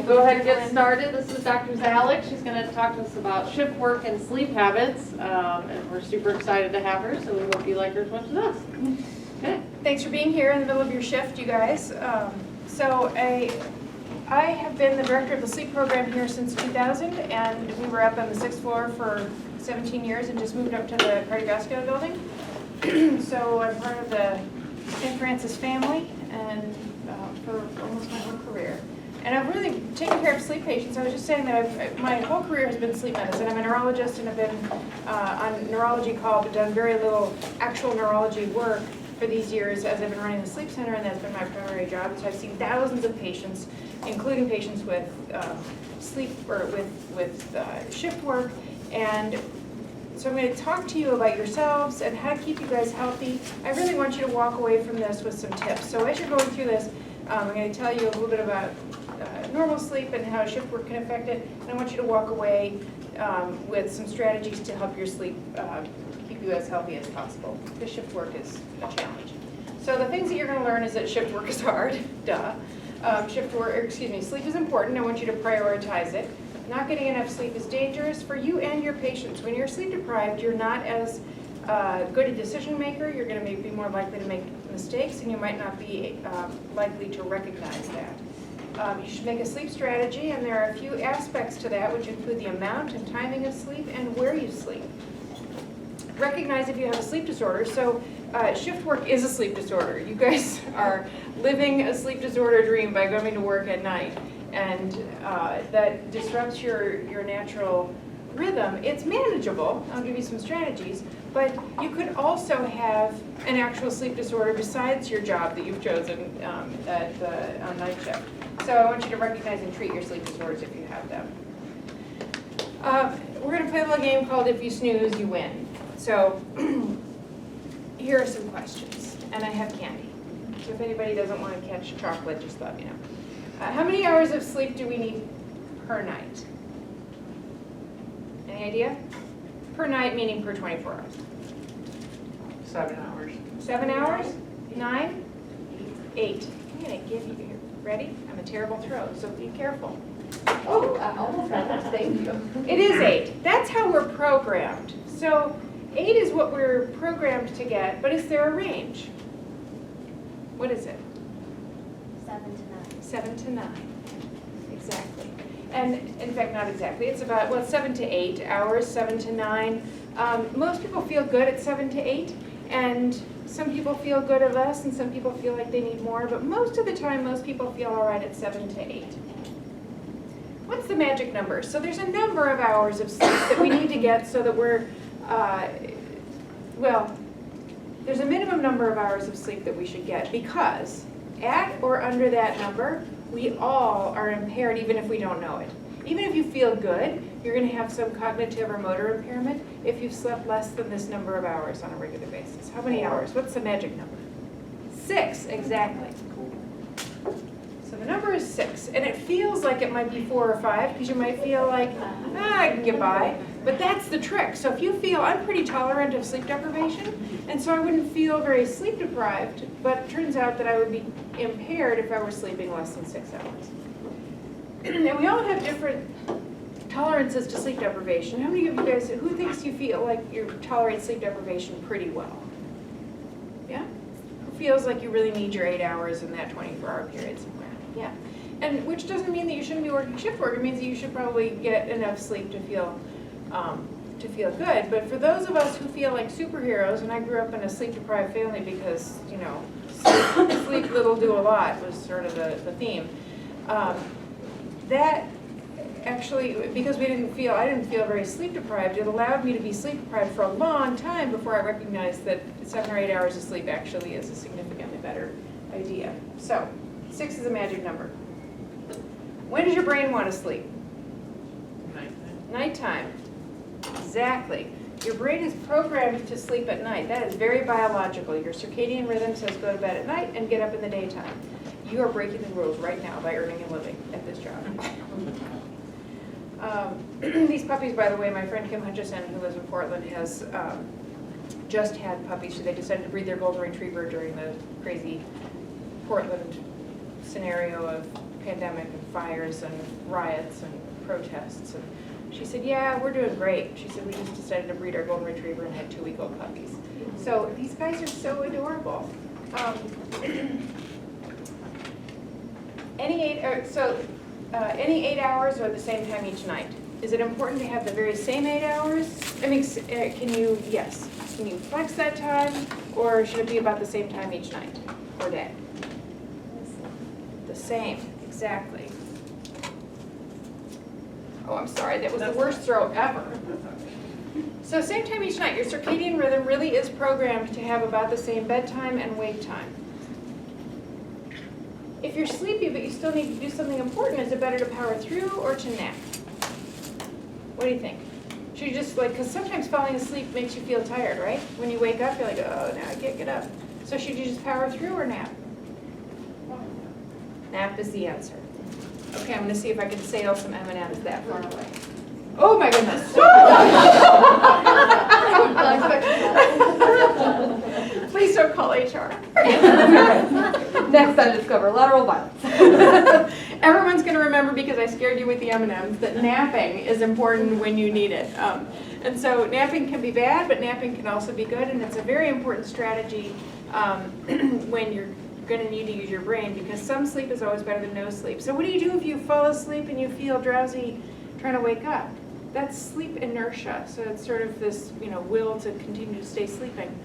go ahead and get started. This is Dr. Zalek. She's going to talk to us about shift work and sleep habits, and we're super excited to have her, so we hope you like her as much as us. Okay. Thanks for being here in the middle of your shift, you guys. So I have been the director of the sleep program here since 2000, and we were up on the 6th floor for 17 years and just moved up to the cardiovascular building. So I'm part of the St. Francis family and for almost my whole career. And I've really taken care of sleep patients. I was just saying that my whole career has been sleep medicine. I'm a neurologist and I've been on neurology call, but done very little actual neurology work for these years as I've been running the sleep center, and that's been my primary job. So I've seen thousands of patients, including patients with sleep or with shift work. And so I'm going to talk to you about yourselves and how to keep you guys healthy. I really want you to walk away from this with some tips. So as you're going through this, I'm going to tell you a little bit about normal sleep and how shift work can affect it. And I want you to walk away with some strategies to help your sleep keep you as healthy as possible, because shift work is a challenge. So the things that you're going to learn is that shift work is hard, duh. Sleep is important. I want you to prioritize it. Not getting enough sleep is dangerous for you and your patients. When you're sleep deprived, you're not as good a decision maker. You're going to be more likely to make mistakes, and you might not be likely to recognize that. You should make a sleep strategy, and there are a few aspects to that, which include the amount and timing of sleep and where you sleep. Recognize if you have a sleep disorder. So shift work is a sleep disorder. You guys are living a sleep disorder dream by going to work at night, and that disrupts your natural rhythm. It's manageable. I'll give you some strategies, but you could also have an actual sleep disorder besides your job that you've chosen on night shift. So I want you to recognize and treat your sleep disorders if you have them. We're going to play a little game called If You Snooze, You Win. So here are some questions, and I have candy. So if anybody doesn't want to catch chocolate, just let me know. How many hours of sleep do we need per night? Any idea? Per night, meaning per 24 hours. 7 hours. 7 hours? 9? 8. I'm going to give you, ready? I'm a terrible throw, so be careful. Oh, I almost got that. Thank you. It is 8. That's how we're programmed. So 8 is what we're programmed to get, but is there a range? What is it? 7 to 9. 7 to 9. Exactly. And in fact, not exactly. It's about, well, 7 to 8 hours, 7 to 9. Most people feel good at 7 to 8, and some people feel good at less, and some people feel like they need more, but most of the time, most people feel all right at 7 to 8. What's the magic number? So there's a number of hours of sleep that we need to get so that we're, there's a minimum number of hours of sleep that we should get, because at or under that number, we all are impaired even if we don't know it. Even if you feel good, you're going to have some cognitive or motor impairment if you've slept less than this number of hours on a regular basis. How many hours? What's the magic number? 6, exactly. So the number is 6, and it feels like it might be 4 or 5, because you might feel like, I can get by, but that's the trick. So if you feel, I'm pretty tolerant of sleep deprivation, and so I wouldn't feel very sleep deprived, but it turns out that I would be impaired if I were sleeping less than 6 hours. And we all have different tolerances to sleep deprivation. How many of you guys, who thinks you feel like you tolerate sleep deprivation pretty well? Yeah? Who feels like you really need your 8 hours in that 24-hour period somewhere? Yeah. And which doesn't mean that you shouldn't be working shift work. It means that you should probably get enough sleep to feel good. But for those of us who feel like superheroes, and I grew up in a sleep-deprived family because, you know, sleep little, do a lot was sort of the theme. That actually, because I didn't feel very sleep deprived, it allowed me to be sleep deprived for a long time before I recognized that 7 or 8 hours of sleep actually is a significantly better idea. So 6 is a magic number. When does your brain want to sleep? Nighttime. Nighttime. Exactly. Your brain is programmed to sleep at night. That is very biological. Your circadian rhythm says go to bed at night and get up in the daytime. You are breaking the rules right now by earning a living at this job. These puppies, by the way, my friend Kim Hutchison, who lives in Portland, has just had puppies. So they decided to breed their golden retriever during the crazy Portland scenario of pandemic and fires and riots and protests. And she said, yeah, we're doing great. She said, we just decided to breed our golden retriever and had 2-week-old puppies. So these guys are so adorable. Any 8 hours or the same time each night? Is it important to have the very same 8 hours? I mean, can you flex that time, or should it be about the same time each night or day? The same, exactly. Oh, I'm sorry, that was the worst throw ever. So same time each night. Your circadian rhythm really is programmed to have about the same bedtime and wake time. If you're sleepy but you still need to do something important, is it better to power through or to nap? What do you think? Should you just because sometimes falling asleep makes you feel tired, right? When you wake up, you're like, oh, now I can't get up. So should you just power through or nap? Nap is the answer. Okay, I'm going to see if I can sail some M&Ms that far away. Oh my goodness. Please don't call HR. Next on Discover Lateral Violence. Everyone's going to remember, because I scared you with the M&Ms, that napping is important when you need it. And so napping can be bad, but napping can also be good, and it's a very important strategy when you're going to need to use your brain, because some sleep is always better than no sleep. So what do you do if you fall asleep and you feel drowsy trying to wake up? That's sleep inertia. So it's sort of this, will to continue to stay sleeping.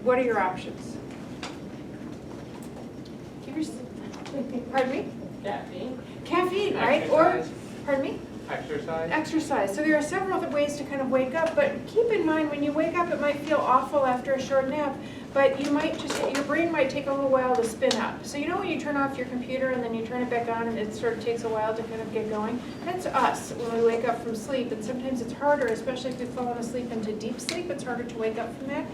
What are your options? Pardon me? Caffeine. Caffeine, right? Or, pardon me? Exercise. Exercise. So there are several other ways to kind of wake up, but keep in mind when you wake up, it might feel awful after a short nap, but your brain might take a little while to spin up. So when you turn off your computer and then you turn it back on and it sort of takes a while to kind of get going? That's us when we wake up from sleep, and sometimes it's harder, especially if you've fallen asleep into deep sleep, it's harder to wake up from that.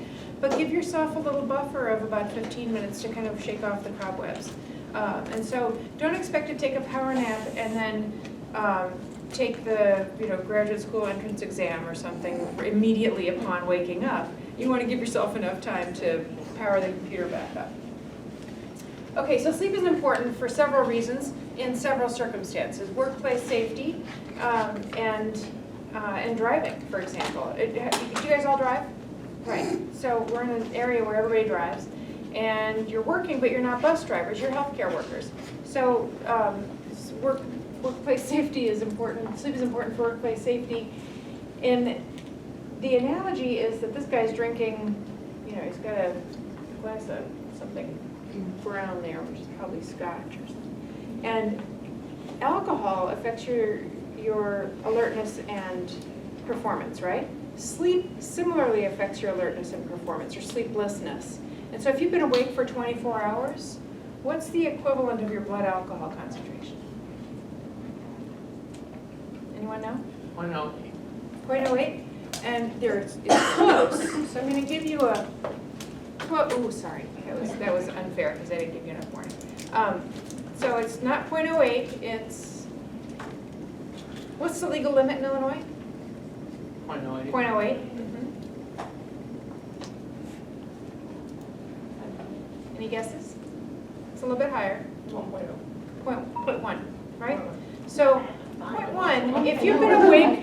But give yourself a little buffer of about 15 minutes to kind of shake off the cobwebs. And so don't expect to take a power nap and then take the graduate school entrance exam or something immediately upon waking up. You want to give yourself enough time to power the computer back up. Okay, so sleep is important for several reasons in several circumstances. Workplace safety and driving, for example. Do you guys all drive? Right. So we're in an area where everybody drives, and you're working, but you're not bus drivers. You're healthcare workers. So workplace safety is important. Sleep is important for workplace safety. And the analogy is that this guy's drinking, he's got a glass of something brown there, which is probably scotch or something. And alcohol affects your alertness and performance, right? Sleep similarly affects your alertness and performance, your sleeplessness. And so if you've been awake for 24 hours, what's the equivalent of your blood alcohol concentration? Anyone know? 108. 0.08? And it's close. So I'm going to give you a, oh, sorry, that was unfair because I didn't give you enough warning. So it's not 0.08, it's, what's the legal limit in Illinois? 0.08. 0.08. Any guesses? It's a little bit higher. 1.0. 0.1, right? So 0.1, if you've been awake,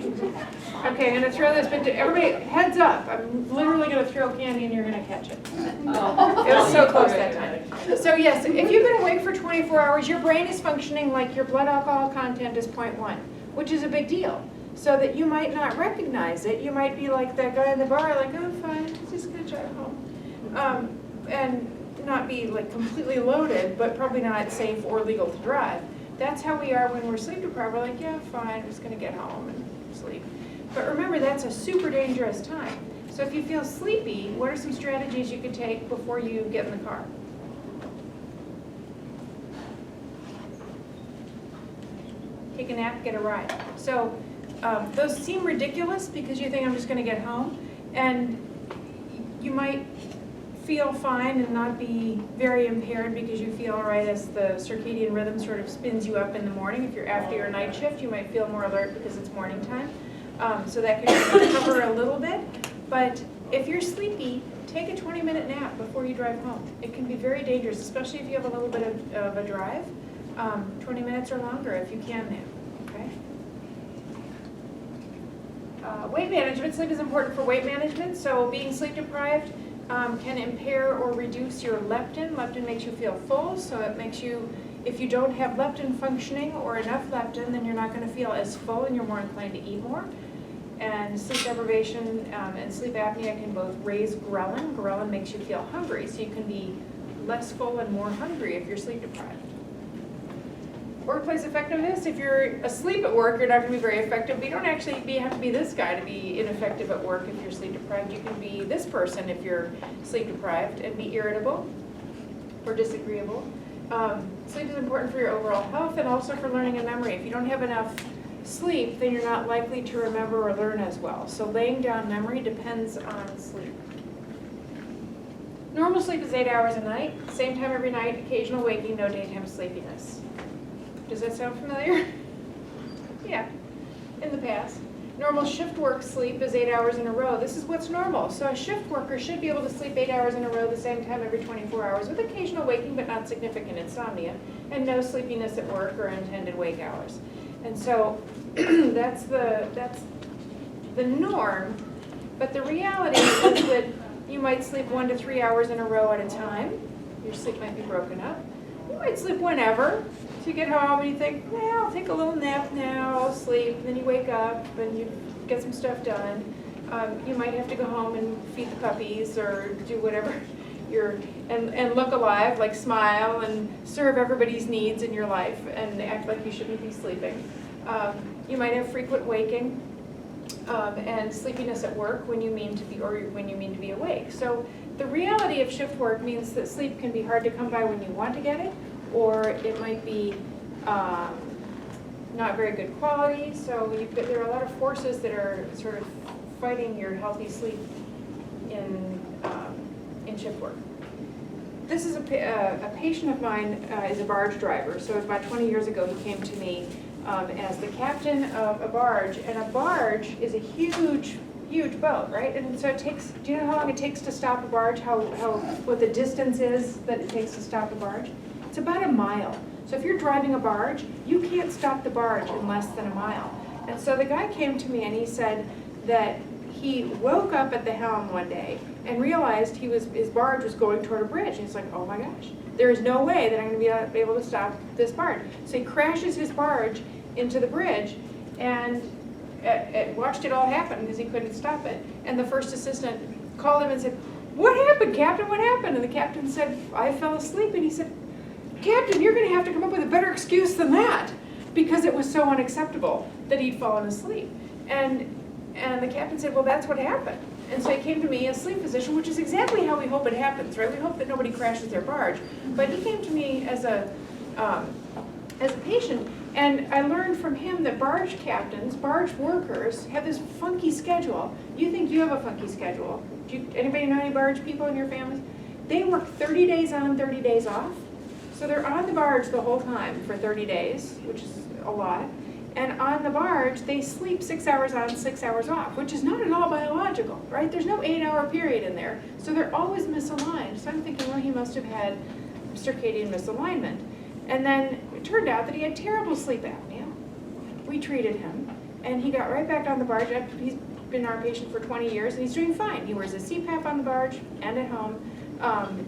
okay, I'm going to throw this, but everybody, heads up. I'm literally going to throw candy and you're going to catch it. It was so close that time. So yes, if you've been awake for 24 hours, your brain is functioning like your blood alcohol content is 0.1, which is a big deal. So that you might not recognize it. You might be like that guy in the bar, like, oh, fine, I'm just going to drive home. And not be like completely loaded, but probably not safe or legal to drive. That's how we are when we're sleep deprived. We're like, yeah, fine, I'm just going to get home and sleep. But remember, that's a super dangerous time. So if you feel sleepy, what are some strategies you could take before you get in the car? Take a nap, get a ride. So those seem ridiculous because you think I'm just going to get home, and you might feel fine and not be very impaired because you feel all right as the circadian rhythm sort of spins you up in the morning. If you're after your night shift, you might feel more alert because it's morning time. So that can cover a little bit. But if you're sleepy, take a 20-minute nap before you drive home. It can be very dangerous, especially if you have a little bit of a drive. 20 minutes or longer if you can nap, okay? Weight management, sleep is important for weight management, so being sleep deprived can impair or reduce your leptin. Leptin makes you feel full, so it makes you, if you don't have leptin functioning or enough leptin, then you're not going to feel as full and you're more inclined to eat more. And sleep deprivation and sleep apnea can both raise ghrelin. Ghrelin makes you feel hungry, so you can be less full and more hungry if you're sleep deprived. Workplace effectiveness, if you're asleep at work, you're not going to be very effective. But you don't actually have to be this guy to be ineffective at work if you're sleep deprived. You can be this person if you're sleep deprived and be irritable or disagreeable. Sleep is important for your overall health and also for learning and memory. If you don't have enough sleep, then you're not likely to remember or learn as well. So laying down memory depends on sleep. Normal sleep is 8 hours a night, same time every night, occasional waking, no daytime sleepiness. Does that sound familiar? Yeah, in the past. Normal shift work sleep is 8 hours in a row. This is what's normal. So a shift worker should be able to sleep 8 hours in a row the same time every 24 hours with occasional waking but not significant insomnia and no sleepiness at work or intended wake hours. And so that's the norm, but the reality is that you might sleep 1 to 3 hours in a row at a time. Your sleep might be broken up. You might sleep whenever. So you get home and you think, well, I'll take a little nap now, I'll sleep, and then you wake up and you get some stuff done. You might have to go home and feed the puppies or do whatever and look alive, like smile and serve everybody's needs in your life and act like you shouldn't be sleeping. You might have frequent waking and sleepiness at work when you mean to be awake. So the reality of shift work means that sleep can be hard to come by when you want to get it, or it might be not very good quality. So there are a lot of forces that are sort of fighting your healthy sleep in shift work. This is a patient of mine is a barge driver. So about 20 years ago he came to me as the captain of a barge, and a barge is a huge boat, right? And so it takes, do you know how long it takes to stop a barge? What the distance is that it takes to stop a barge? It's about a mile. So if you're driving a barge, you can't stop the barge in less than a mile. And so the guy came to me and he said that he woke up at the helm one day and realized his barge was going toward a bridge. And he's like, oh my gosh, there is no way that I'm going to be able to stop this barge. So he crashes his barge into the bridge and watched it all happen because he couldn't stop it. And the first assistant called him and said, what happened, Captain? What happened? And the captain said, I fell asleep. And he said, Captain, you're going to have to come up with a better excuse than that, because it was so unacceptable that he'd fallen asleep. And the captain said, well, that's what happened. And so he came to me as sleep physician, which is exactly how we hope it happens, right? We hope that nobody crashes their barge. But he came to me as a patient, and I learned from him that barge captains, barge workers, have this funky schedule. You think you have a funky schedule. Anybody know any barge people in your families? They work 30 days on, 30 days off. So they're on the barge the whole time for 30 days, which is a lot. And on the barge, they sleep 6 hours on, 6 hours off, which is not at all biological, right? There's no 8-hour period in there. So they're always misaligned. So I'm thinking, well, he must have had circadian misalignment. And then it turned out that he had terrible sleep apnea. We treated him, and he got right back on the barge. He's been our patient for 20 years, and he's doing fine. He wears a CPAP on the barge and at home.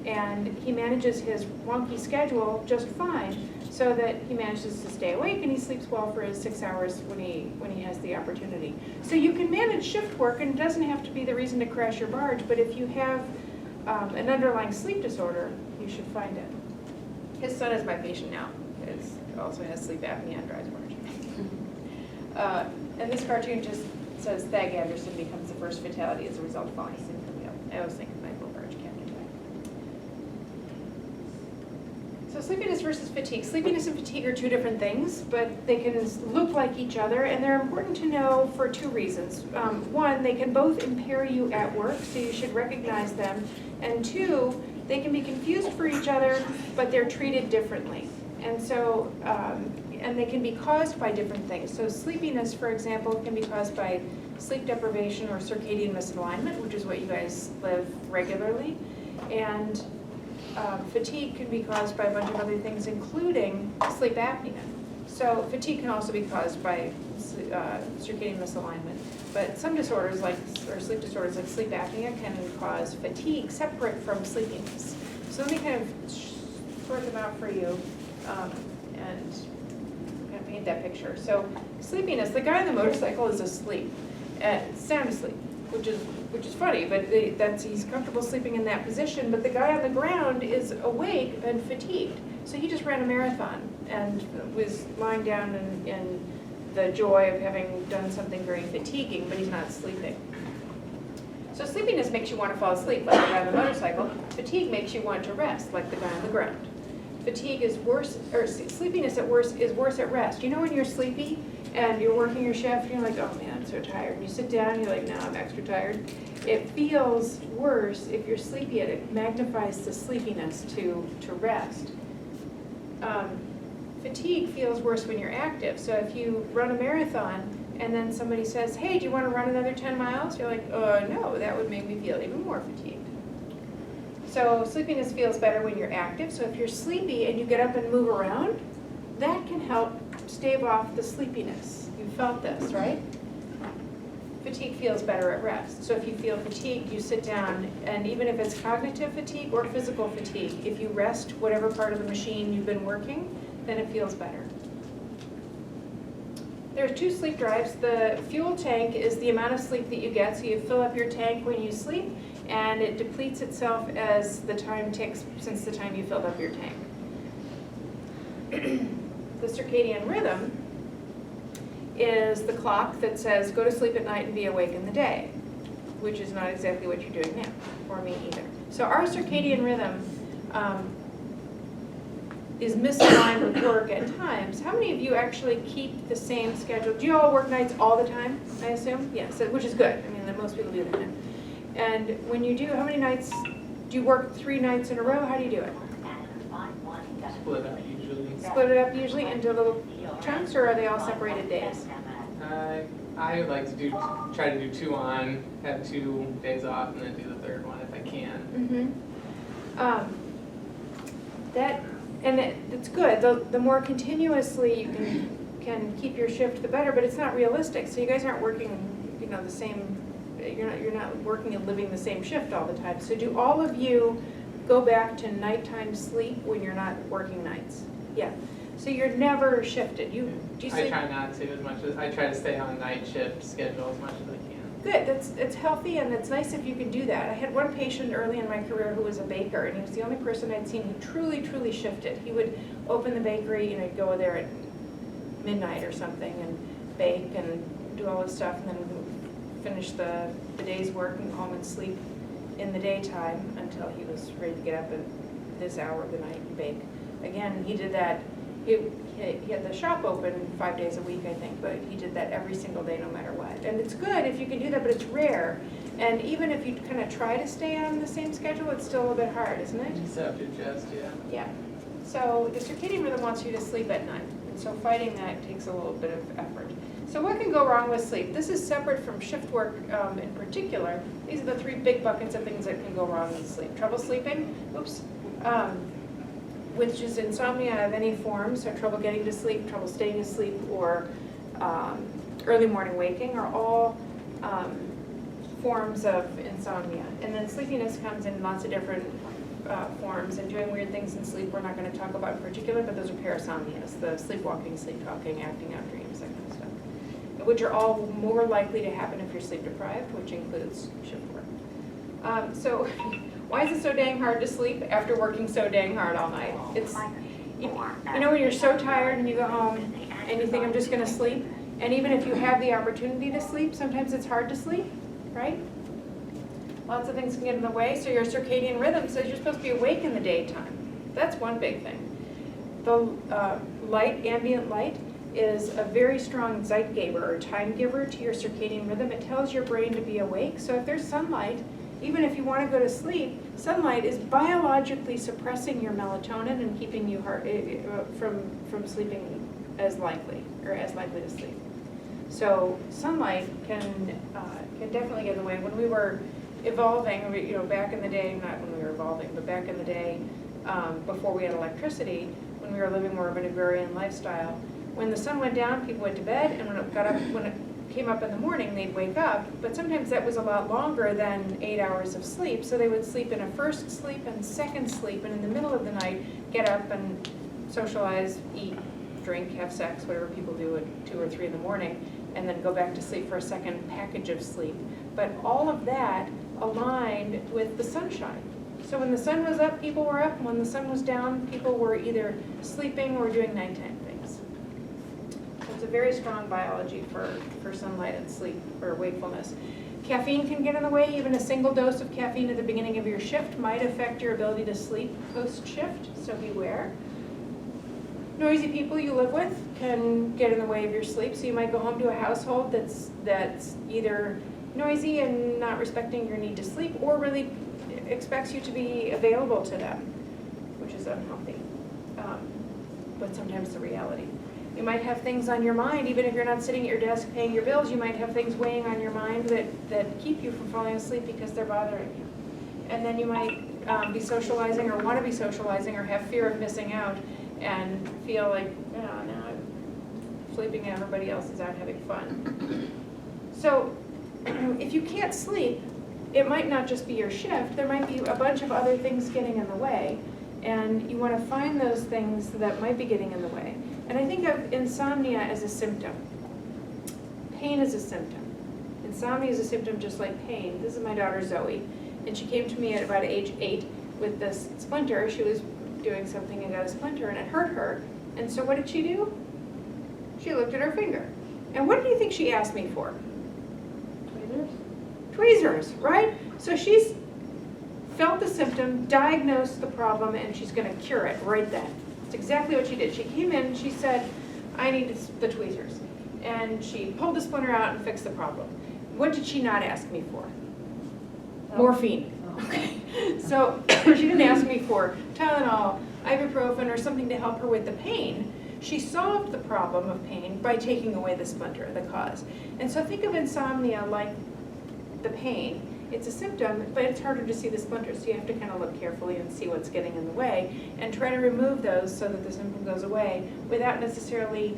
And he manages his wonky schedule just fine, so that he manages to stay awake and he sleeps well for his 6 hours when he has the opportunity. So you can manage shift work, and it doesn't have to be the reason to crash your barge, but if you have an underlying sleep disorder, you should find it. His son is my patient now. He also has sleep apnea and drives a barge. And this cartoon just says Thag Anderson becomes the first fatality as a result of falling asleep from the wheel. I always think of my little barge captain. So sleepiness versus fatigue. Sleepiness and fatigue are two different things, but they can look like each other, and they're important to know for two reasons. One, they can both impair you at work, so you should recognize them. And two, they can be confused for each other, but they're treated differently. And so, and they can be caused by different things. So sleepiness, for example, can be caused by sleep deprivation or circadian misalignment, which is what you guys live regularly. And fatigue can be caused by a bunch of other things, including sleep apnea. So fatigue can also be caused by circadian misalignment. But some disorders or sleep disorders like sleep apnea can cause fatigue separate from sleepiness. So let me kind of sort them out for you and kind of paint that picture. So sleepiness, the guy on the motorcycle is asleep, sound asleep, which is funny, but he's comfortable sleeping in that position. But the guy on the ground is awake and fatigued. So he just ran a marathon and was lying down in the joy of having done something very fatiguing, but he's not sleeping. So sleepiness makes you want to fall asleep, like the guy on the motorcycle. Fatigue makes you want to rest, like the guy on the ground. Fatigue is worse, or sleepiness is worse at rest. You know when you're sleepy and you're working your shift, and you're like, oh man, I'm so tired. And you sit down, and you're like, no, I'm extra tired. It feels worse if you're sleepy, and it magnifies the sleepiness to rest. Fatigue feels worse when you're active. So if you run a marathon and then somebody says, hey, do you want to run another 10 miles? You're like, no, that would make me feel even more fatigued. So sleepiness feels better when you're active. So if you're sleepy and you get up and move around, that can help stave off the sleepiness. You felt this, right? Fatigue feels better at rest. So if you feel fatigued, you sit down, and even if it's cognitive fatigue or physical fatigue, if you rest whatever part of the machine you've been working, then it feels better. There are two sleep drives. The fuel tank is the amount of sleep that you get, so you fill up your tank when you sleep, and it depletes itself as the time ticks since the time you filled up your tank. The circadian rhythm is the clock that says go to sleep at night and be awake in the day, which is not exactly what you're doing now, or me either. So our circadian rhythm is misaligned with work at times. How many of you actually keep the same schedule? Do you all work nights all the time, I assume? Yes, which is good. I mean, most people do that. And when you do, how many nights, do you work 3 nights in a row? How do you do it? Split up usually. Split it up usually into little chunks, or are they all separated days? I like to try to do 2 on, have 2 days off, and then do the 3rd one if I can. It's good. The more continuously you can keep your shift, the better. But it's not realistic. So you guys aren't working, the same. You're not working and living the same shift all the time. So do all of you go back to nighttime sleep when you're not working nights? Yeah. So you're never shifted. Do you sleep? I try not to as much as I try to stay on night shift schedule as much as I can. Good. It's healthy, and it's nice if you can do that. I had one patient early in my career who was a baker, and he was the only person I'd seen who truly shifted. He would open the bakery, go there at midnight or something and bake and do all this stuff, and then finish the day's work and go home and sleep in the daytime until he was ready to get up at this hour of the night and bake. Again, he did that. He had the shop open 5 days a week, I think, but he did that every single day, no matter what. And it's good if you can do that, but it's rare. And even if you kind of try to stay on the same schedule, it's still a little bit hard, isn't it? You just have to adjust, yeah. Yeah. So the circadian rhythm wants you to sleep at night. And so fighting that takes a little bit of effort. So what can go wrong with sleep? This is separate from shift work in particular. These are the 3 big buckets of things that can go wrong with sleep. Trouble sleeping, which is insomnia of any form, so trouble getting to sleep, trouble staying asleep, or early morning waking are all forms of insomnia. And then sleepiness comes in lots of different forms, and doing weird things in sleep we're not going to talk about in particular, but those are parasomnias, the sleepwalking, sleep talking, acting out dreams, that kind of stuff, which are all more likely to happen if you're sleep deprived, which includes shift work. So why is it so dang hard to sleep after working so dang hard all night? It's, when you're so tired and you go home and you think, I'm just going to sleep, and even if you have the opportunity to sleep, sometimes it's hard to sleep, right? Lots of things can get in the way. So your circadian rhythm says you're supposed to be awake in the daytime. That's one big thing. The ambient light, is a very strong Zeitgeber or time giver to your circadian rhythm. It tells your brain to be awake. So if there's sunlight, even if you want to go to sleep, sunlight is biologically suppressing your melatonin and keeping you from sleeping as likely to sleep. So sunlight can definitely get in the way. When we were evolving, back in the day, not when we were evolving, but back in the day, before we had electricity, when we were living more of an agrarian lifestyle, when the sun went down, people went to bed, and when it came up in the morning, they'd wake up, but sometimes that was a lot longer than 8 hours of sleep, so they would sleep in a first sleep and second sleep, and in the middle of the night, get up and socialize, eat, drink, have sex, whatever people do at 2 or 3 in the morning, and then go back to sleep for a second package of sleep. But all of that aligned with the sunshine. So when the sun was up, people were up, and when the sun was down, people were either sleeping or doing nighttime things. So it's a very strong biology for sunlight and sleep, or wakefulness. Caffeine can get in the way. Even a single dose of caffeine at the beginning of your shift might affect your ability to sleep post-shift, so beware. Noisy people you live with can get in the way of your sleep, so you might go home to a household that's either noisy and not respecting your need to sleep, or really expects you to be available to them, which is unhealthy, but sometimes the reality. You might have things on your mind, even if you're not sitting at your desk paying your bills, you might have things weighing on your mind that keep you from falling asleep because they're bothering you. And then you might be socializing or want to be socializing or have fear of missing out and feel like, oh, now I'm sleeping and everybody else is out having fun. So if you can't sleep, it might not just be your shift, there might be a bunch of other things getting in the way, and you want to find those things that might be getting in the way. And I think of insomnia as a symptom. Pain is a symptom. Insomnia is a symptom just like pain. This is my daughter Zoe, and she came to me at about age 8 with this splinter. She was doing something and got a splinter and it hurt her. And so what did she do? She looked at her finger. And what do you think she asked me for? Tweezers? Tweezers, right? So she's felt the symptom, diagnosed the problem, and she's going to cure it right then. That's exactly what she did. She came in and she said, I need the tweezers. And she pulled the splinter out and fixed the problem. What did she not ask me for? Morphine. Okay. So she didn't ask me for Tylenol, ibuprofen, or something to help her with the pain. She solved the problem of pain by taking away the splinter, the cause. And so think of insomnia like the pain. It's a symptom, but it's harder to see the splinters, so you have to kind of look carefully and see what's getting in the way and try to remove those so that the symptom goes away without necessarily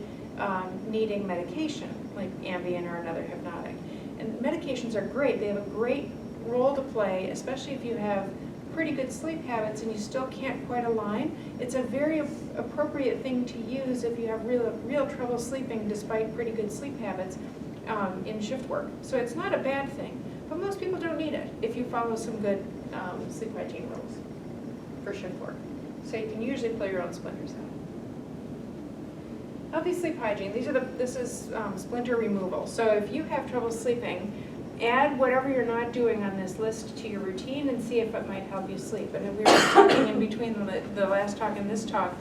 needing medication, like Ambien or another hypnotic. And medications are great. They have a great role to play, especially if you have pretty good sleep habits and you still can't quite align. It's a very appropriate thing to use if you have real trouble sleeping despite pretty good sleep habits in shift work. So it's not a bad thing, but most people don't need it if you follow some good sleep hygiene rules for shift work. So you can usually pull your own splinters out. Healthy sleep hygiene. This is splinter removal. So if you have trouble sleeping, add whatever you're not doing on this list to your routine and see if it might help you sleep. And if we were talking in between the last talk and this talk,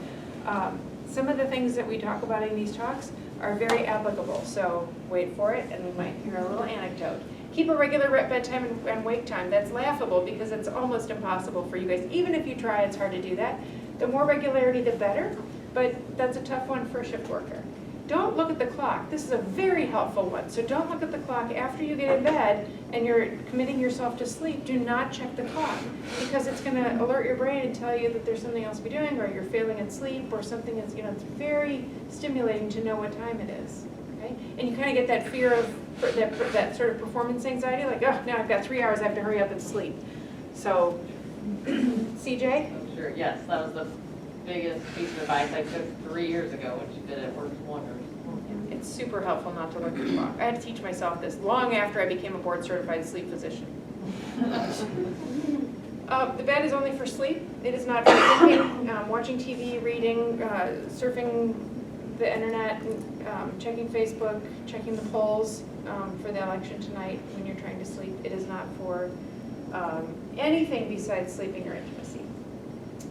some of the things that we talk about in these talks are very applicable. So wait for it, and we might hear a little anecdote. Keep a regular bedtime and wake time. That's laughable because it's almost impossible for you guys. Even if you try, it's hard to do that. The more regularity, the better, but that's a tough one for a shift worker. Don't look at the clock. This is a very helpful one. So don't look at the clock after you get in bed and you're committing yourself to sleep. Do not check the clock because it's going to alert your brain and tell you that there's something else to be doing, or you're failing at sleep, or something is, it's very stimulating to know what time it is. Okay? And you kind of get that fear of that sort of performance anxiety, like, oh, now I've got 3 hours, I have to hurry up and sleep. So, CJ? Oh, sure, yes, that was the biggest piece of advice I took 3 years ago, which did it worked wonders. It's super helpful not to look at the clock. I had to teach myself this long after I became a board-certified sleep physician. The bed is only for sleep. It is not for thinking, watching TV, reading, surfing the internet, checking Facebook, checking the polls for the election tonight when you're trying to sleep. It is not for anything besides sleeping or intimacy.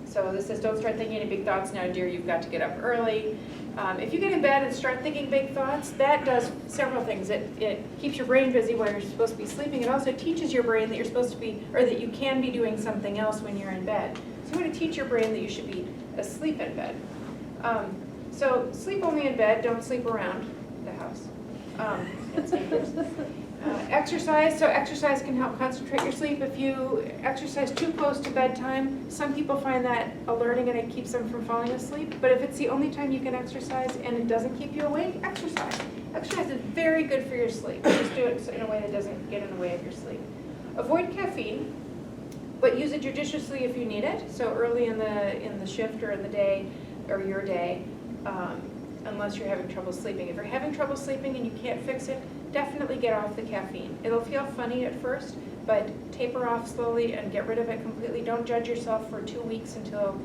So this says, don't start thinking any big thoughts now, dear, you've got to get up early. If you get in bed and start thinking big thoughts, that does several things. It keeps your brain busy while you're supposed to be sleeping. It also teaches your brain that you're supposed to be, or that you can be doing something else when you're in bed. So you want to teach your brain that you should be asleep in bed. So sleep only in bed, don't sleep around the house. It's dangerous. Exercise, so exercise can help concentrate your sleep. If you exercise too close to bedtime, some people find that alerting and it keeps them from falling asleep. But if it's the only time you can exercise and it doesn't keep you awake, exercise. Exercise is very good for your sleep. Just do it in a way that doesn't get in the way of your sleep. Avoid caffeine, but use it judiciously if you need it. So early in the shift or in the day or your day, unless you're having trouble sleeping. If you're having trouble sleeping and you can't fix it, definitely get off the caffeine. It'll feel funny at first, but taper off slowly and get rid of it completely. Don't judge yourself for 2 weeks until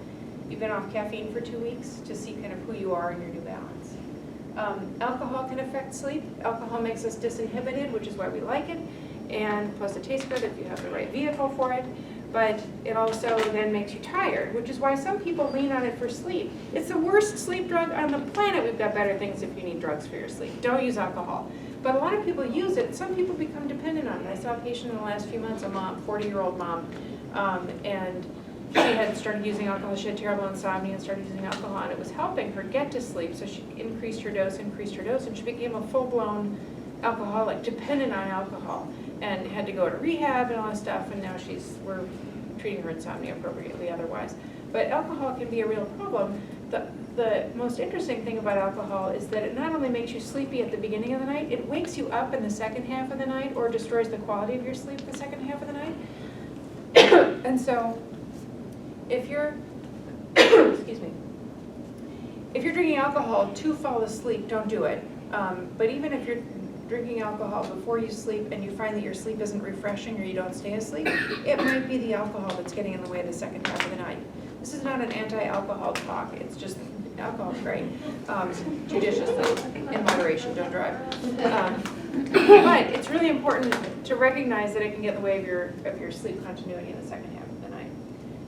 you've been off caffeine for 2 weeks to see kind of who you are in your new balance. Alcohol can affect sleep. Alcohol makes us disinhibited, which is why we like it, and plus it tastes good if you have the right vehicle for it. But it also then makes you tired, which is why some people lean on it for sleep. It's the worst sleep drug on the planet. We've got better things if you need drugs for your sleep. Don't use alcohol. But a lot of people use it. Some people become dependent on it. I saw a patient in the last few months, a mom, 40-year-old mom, and she had started using alcohol. She had terrible insomnia and started using alcohol, and it was helping her get to sleep. So she increased her dose, and she became a full-blown alcoholic, dependent on alcohol, and had to go to rehab and all that stuff, and now we're treating her insomnia appropriately otherwise. But alcohol can be a real problem. The most interesting thing about alcohol is that it not only makes you sleepy at the beginning of the night, it wakes you up in the second half of the night or destroys the quality of your sleep the second half of the night. And so if you're, excuse me, if you're drinking alcohol to fall asleep, don't do it. But even if you're drinking alcohol before you sleep and you find that your sleep isn't refreshing or you don't stay asleep, it might be the alcohol that's getting in the way of the second half of the night. This is not an anti-alcohol talk, it's just alcohol's great. Judiciously, in moderation, don't drive. But it's really important to recognize that it can get in the way of your sleep continuity in the second half of the night.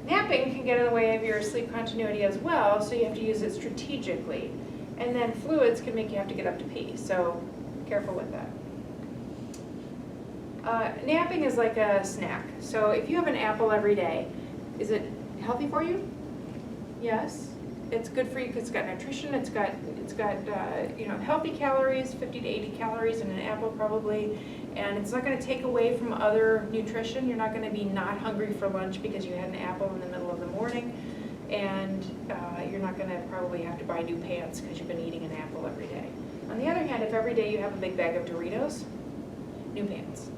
Napping can get in the way of your sleep continuity as well, so you have to use it strategically. And then fluids can make you have to get up to pee, so careful with that. Napping is like a snack. So if you have an apple every day, is it healthy for you? Yes. It's good for you because it's got nutrition. It's got healthy calories, 50 to 80 calories in an apple probably, and it's not going to take away from other nutrition. You're not going to be not hungry for lunch because you had an apple in the middle of the morning, and you're not going to probably have to buy new pants because you've been eating an apple every day. On the other hand, if every day you have a big bag of Doritos, new pants.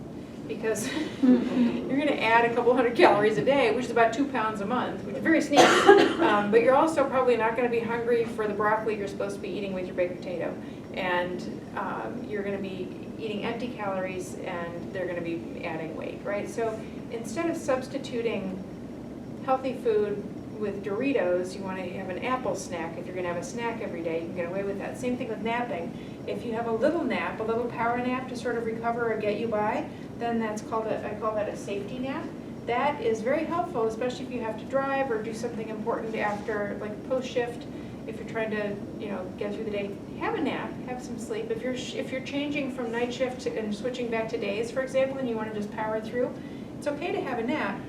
Because you're going to add a couple hundred calories a day, which is about 2 pounds a month, which is very sneaky. But you're also probably not going to be hungry for the broccoli you're supposed to be eating with your baked potato. And you're going to be eating empty calories, and they're going to be adding weight, right? So instead of substituting healthy food with Doritos, you want to have an apple snack. If you're going to have a snack every day, you can get away with that. Same thing with napping. If you have a little nap, a little power nap to sort of recover or get you by, then I call that a safety nap. That is very helpful, especially if you have to drive or do something important after, like post-shift. If you're trying to, get through the day, have a nap, have some sleep. If you're changing from night shift and switching back to days, for example, and you want to just power through, it's okay to have a nap,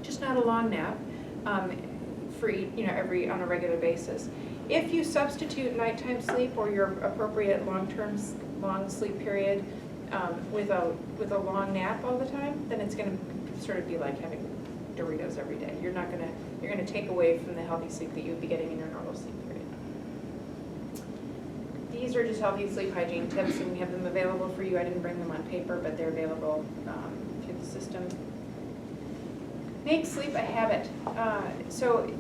just not a long nap. On a regular basis. If you substitute nighttime sleep or your appropriate long sleep period with a long nap all the time, then it's going to sort of be like having Doritos every day. You're going to take away from the healthy sleep that you would be getting in your normal sleep period. These are just healthy sleep hygiene tips, and we have them available for you. I didn't bring them on paper, but they're available through the system. Make sleep a habit. So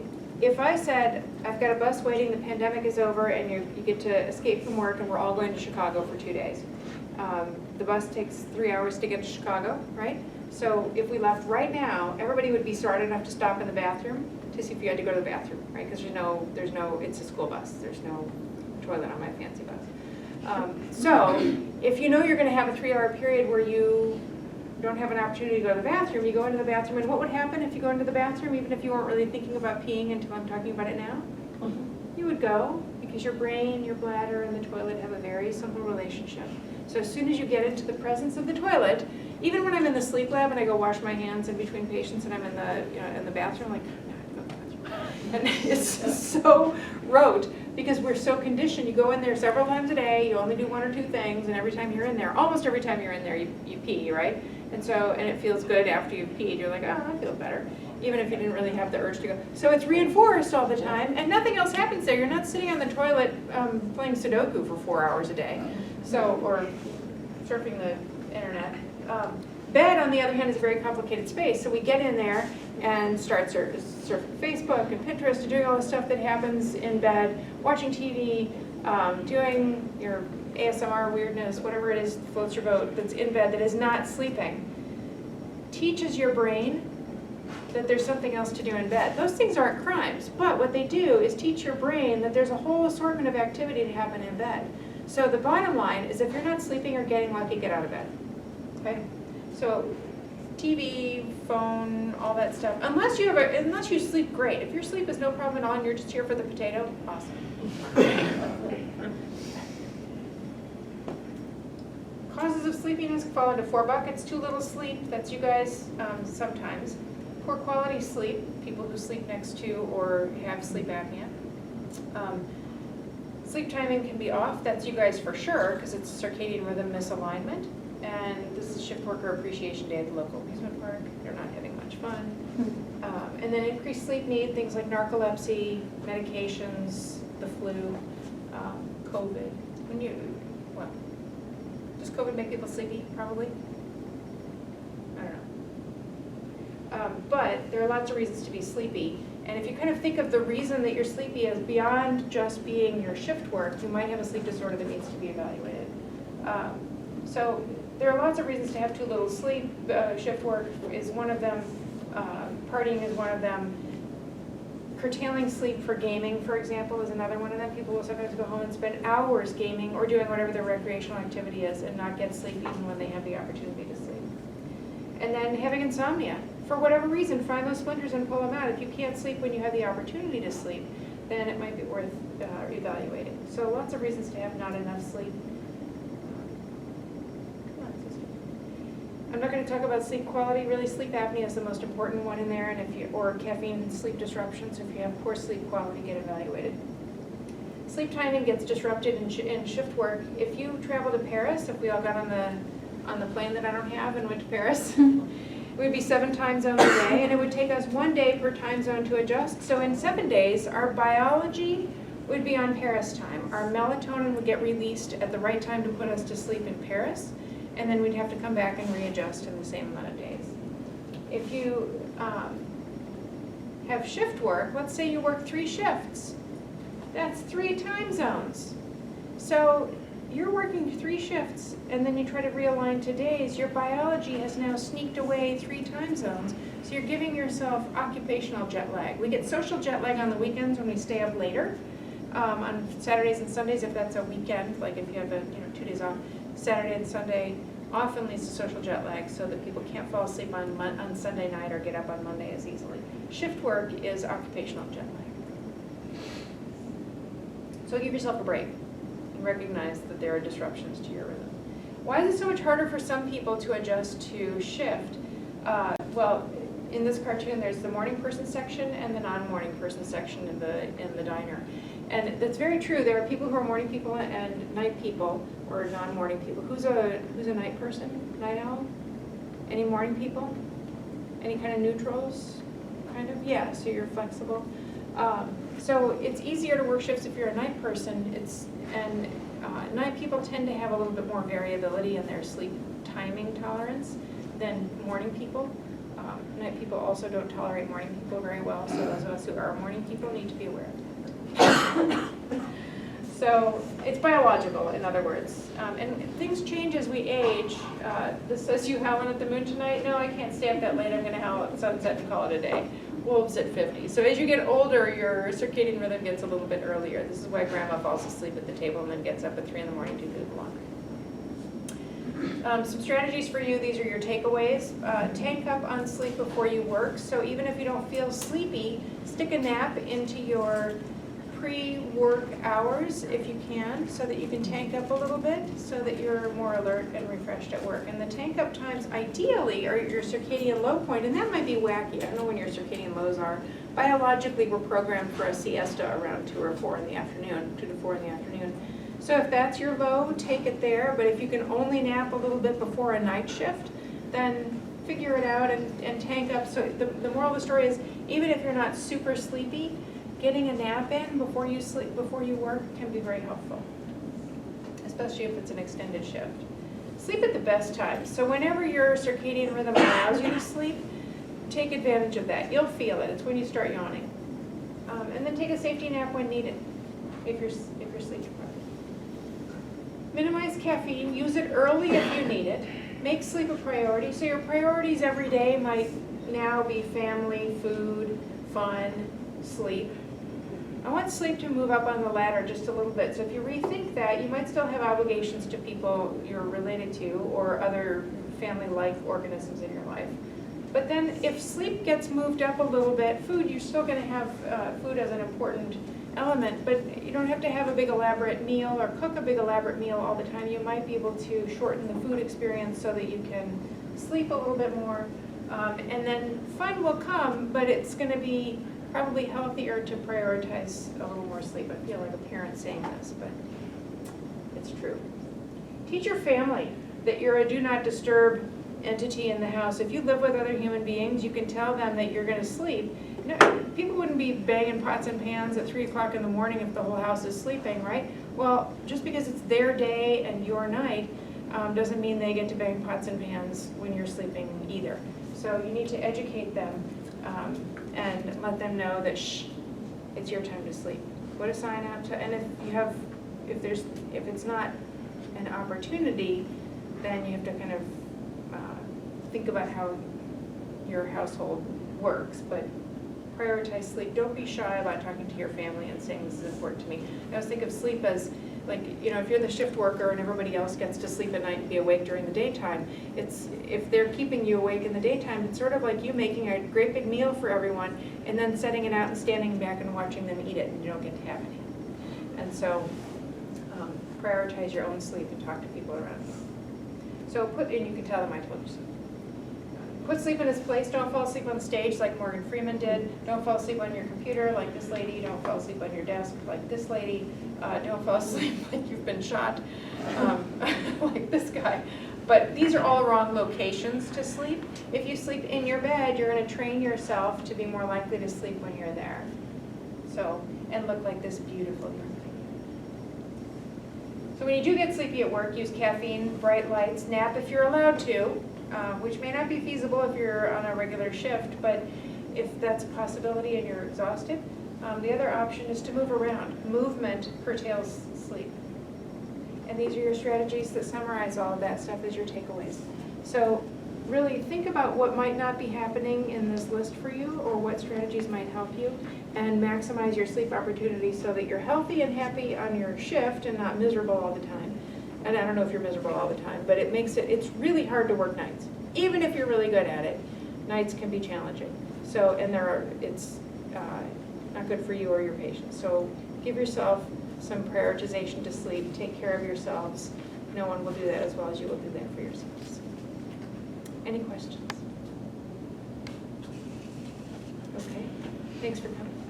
if I said, I've got a bus waiting, the pandemic is over, and you get to escape from work, and we're all going to Chicago for 2 days. The bus takes 3 hours to get to Chicago, right? So if we left right now, everybody would be smart enough to stop in the bathroom to see if you had to go to the bathroom, right? Because it's a school bus. There's no toilet on my fancy bus. So if you know you're going to have a 3-hour period where you don't have an opportunity to go to the bathroom, you go into the bathroom, and what would happen if you go into the bathroom, even if you weren't really thinking about peeing until I'm talking about it now? You would go, because your brain, your bladder, and the toilet have a very simple relationship. So as soon as you get into the presence of the toilet, even when I'm in the sleep lab and I go wash my hands in between patients and I'm in the bathroom, like, no, I have to go to the bathroom. And it's so rote because we're so conditioned. You go in there several times a day, you only do 1 or 2 things, and every time you're in there, almost every time you're in there, you pee, right? And it feels good after you've peed. You're like, oh, I feel better, even if you didn't really have the urge to go. So it's reinforced all the time, and nothing else happens there. You're not sitting on the toilet playing Sudoku for 4 hours a day, or surfing the internet. Bed, on the other hand, is a very complicated space. So we get in there and start surfing Facebook and Pinterest and doing all the stuff that happens in bed, watching TV, doing your ASMR weirdness, whatever it is floats your boat that's in bed that is not sleeping. Teaches your brain that there's something else to do in bed. Those things aren't crimes, but what they do is teach your brain that there's a whole assortment of activity to happen in bed. So the bottom line is if you're not sleeping or getting lucky, get out of bed. Okay? So TV, phone, all that stuff. Unless you sleep great. If your sleep is no problem at all and you're just here for the potato, awesome. Causes of sleepiness fall into 4 buckets. Too little sleep, that's you guys sometimes. Poor quality sleep, people who sleep next to or have sleep apnea. Sleep timing can be off, that's you guys for sure, because it's circadian rhythm misalignment. And this is shift worker appreciation day at the local amusement park. They're not having much fun. And then increased sleep need, things like narcolepsy, medications, the flu, COVID. Does COVID make people sleepy? Probably. I don't know. But there are lots of reasons to be sleepy. And if you kind of think of the reason that you're sleepy as beyond just being your shift work, you might have a sleep disorder that needs to be evaluated. So there are lots of reasons to have too little sleep. Shift work is one of them. Partying is one of them. Curtailing sleep for gaming, for example, is another one of them. People will sometimes go home and spend hours gaming or doing whatever their recreational activity is and not get sleep even when they have the opportunity to sleep. And then having insomnia. For whatever reason, find those splinters and pull them out. If you can't sleep when you have the opportunity to sleep, then it might be worth evaluating. So lots of reasons to have not enough sleep. I'm not going to talk about sleep quality. Really, sleep apnea is the most important one in there, and or caffeine and sleep disruptions. If you have poor sleep quality, get evaluated. Sleep timing gets disrupted in shift work. If you travel to Paris, if we all got on the plane that I don't have and went to Paris, it would be 7 time zones a day, and it would take us 1 day per time zone to adjust. So in 7 days, our biology would be on Paris time. Our melatonin would get released at the right time to put us to sleep in Paris. And then we'd have to come back and readjust in the same amount of days. If you have shift work, let's say you work 3 shifts, that's 3 time zones. So you're working 3 shifts and then you try to realign to days, your biology has now sneaked away 3 time zones. So you're giving yourself occupational jet lag. We get social jet lag on the weekends when we stay up later. On Saturdays and Sundays, if that's a weekend, like if you have 2 days off, Saturday and Sunday often leads to social jet lag so that people can't fall asleep on Sunday night or get up on Monday as easily. Shift work is occupational jet lag. So give yourself a break and recognize that there are disruptions to your rhythm. Why is it so much harder for some people to adjust to shift? Well, in this cartoon there's the morning person section and the non-morning person section in the diner. And that's very true. There are people who are morning people and night people, or non-morning people. Who's a night person? Night owl? Any morning people? Any kind of neutrals? Kind of? Yeah, so you're flexible. So it's easier to work shifts if you're a night person. Night people tend to have a little bit more variability in their sleep timing tolerance than morning people. Night people also don't tolerate morning people very well, so those of us who are morning people need to be aware of that. So it's biological, in other words. And things change as we age. This says, you howling at the moon tonight? No, I can't stay up that late. I'm going to howl at sunset and call it a day. Wolves at 50. So as you get older, your circadian rhythm gets a little bit earlier. This is why grandma falls asleep at the table and then gets up at 3 in the morning to do the laundry. Some strategies for you. These are your takeaways. Tank up on sleep before you work. So even if you don't feel sleepy, stick a nap into your pre-work hours if you can, so that you can tank up a little bit so that you're more alert and refreshed at work. And the tank up times ideally are your circadian low point, and that might be wacky. I don't know when your circadian lows are, biologically, we're programmed for a siesta around 2 or 4 in the afternoon, 2 to 4 in the afternoon. So if that's your low, take it there, but if you can only nap a little bit before a night shift, then figure it out and tank up. So the moral of the story is, even if you're not super sleepy, getting a nap in before you sleep, before you work can be very helpful, especially if it's an extended shift. Sleep at the best time. So whenever your circadian rhythm allows you to sleep, take advantage of that. You'll feel it. It's when you start yawning. And then take a safety nap when needed, if you're sleeping properly. Minimize caffeine. Use it early if you need it. Make sleep a priority. So your priorities every day might now be family, food, fun, sleep. I want sleep to move up on the ladder just a little bit. So if you rethink that, you might still have obligations to people you're related to or other family-like organisms in your life. But then if sleep gets moved up a little bit, food, you're still going to have food as an important element, but you don't have to have a big elaborate meal or cook a big elaborate meal all the time. You might be able to shorten the food experience so that you can sleep a little bit more. And then fun will come, but it's going to be probably healthier to prioritize a little more sleep. I feel like a parent saying this, but it's true. Teach your family that you're a do not disturb entity in the house. If you live with other human beings, you can tell them that you're going to sleep. No, people wouldn't be banging pots and pans at 3 o'clock in the morning if the whole house is sleeping, right? Well, just because it's their day and your night doesn't mean they get to bang pots and pans when you're sleeping either. So you need to educate them and let them know that it's your time to sleep. Put a sign out to, and if it's not an opportunity, then you have to kind of think about how your household works, but prioritize sleep. Don't be shy about talking to your family and saying this is important to me. I always think of sleep as like, if you're the shift worker and everybody else gets to sleep at night and be awake during the daytime, if they're keeping you awake in the daytime, it's sort of like you making a great big meal for everyone and then setting it out and standing back and watching them eat it, and you don't get to have any. And so prioritize your own sleep and talk to people around you. So and you can tell them I told you so. Put sleep in its place. Don't fall asleep on the stage like Morgan Freeman did. Don't fall asleep on your computer like this lady. Don't fall asleep on your desk like this lady. Don't fall asleep like you've been shot, like this guy. But these are all wrong locations to sleep. If you sleep in your bed, you're going to train yourself to be more likely to sleep when you're there. So, and look like this beautiful young lady. So when you do get sleepy at work, use caffeine, bright lights, nap if you're allowed to, which may not be feasible if you're on a regular shift, but if that's a possibility and you're exhausted, the other option is to move around. Movement curtails sleep. And these are your strategies that summarize all of that stuff as your takeaways. So really think about what might not be happening in this list for you, or what strategies might help you, and maximize your sleep opportunities so that you're healthy and happy on your shift and not miserable all the time. And I don't know if you're miserable all the time, but it's really hard to work nights. Even if you're really good at it, nights can be challenging. So, and it's not good for you or your patients. So give yourself some prioritization to sleep, take care of yourselves. No one will do that as well as you will do that for yourselves. Any questions? Okay, thanks for coming.